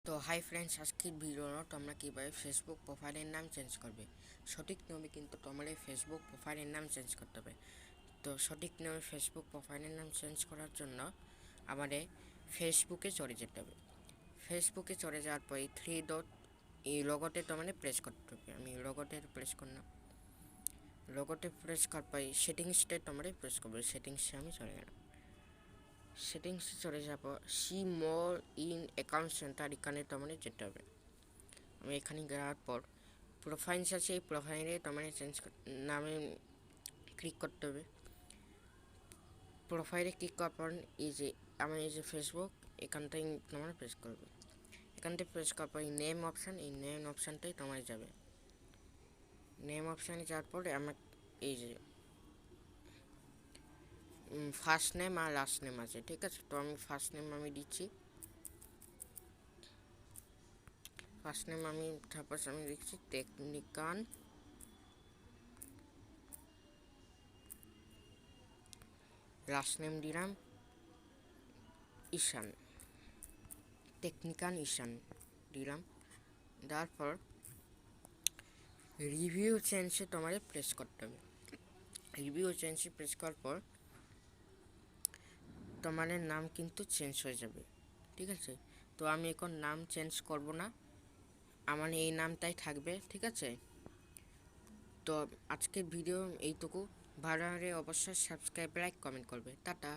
তো hi friends, আজকের video তোমরা কীভাবে ফেসবুক প্রোফাইলের নাম চেঞ্জ করবে। সঠিক নিয়মে কিন্তু তোমার এই ফেসবুক প্রোফাইলের নাম চেঞ্জ করতে হবে। তো সঠিক নিয়মে ফেসবুক প্রোফাইলের নাম চেঞ্জ করার জন্য আমাদের ফেসবুকে চলে যেতে হবে। ফেসবুকে চলে যাওয়ার পর এই থ্রি ডট এই লোগোতে তোমাদের প্রেস করতে হবে। আমি লোগোতে প্রেস করলাম। লোগোতে প্রেস করার পর সেটিংসটা তোমাদের প্রেস করবে। সেটিংসে আমি চলে গেলাম। সেটিংসে চলে যাব, see more in account centre, এখানে তোমাদের যেতে হবে। আমি এখানে যাওয়ার পর প্রোফাইলস আছে, এই প্রোফাইলে তোমাদের চেঞ্জ নামে ক্লিক করতে হবে। প্রোফাইলে ক্লিক করার পর এই যে আমার এই যে ফেসবুক, এখানটাই তোমরা প্রেস করবে। এখানটায় প্রেস করার পর এই নেম অপশান, এই নেম অপশানটাই তোমার যাবে। নেম অপশানে যাওয়ার পর আমার এই যে ফার্স্ট নেম আর লাস্ট নেম আছে, ঠিক আছে। তো আমি ফার্স্ট নেম আমি দিচ্ছি। ফার্স্ট নেম আমি তারপর আমি লিখছি টেকনিক্যাল, লাস্ট নেম দিলাম ঈশান, টেকনিক্যাল ঈশান দিলাম। তারপর রিভিউ চেঞ্জে তোমাদের প্রেস করতে হবে। রিভিউ চেঞ্জে প্রেস করার পর তোমাদের নাম কিন্তু চেঞ্জ হয়ে যাবে, ঠিক আছে। তো আমি এখন নাম চেঞ্জ করব না, আমার এই নামটাই থাকবে, ঠিক আছে। তো আজকের ভিডিও এইটুকু। ভালো হলে অবশ্যই সাবস্ক্রাইব, লাইক, কমেন্ট করবে। টাটা।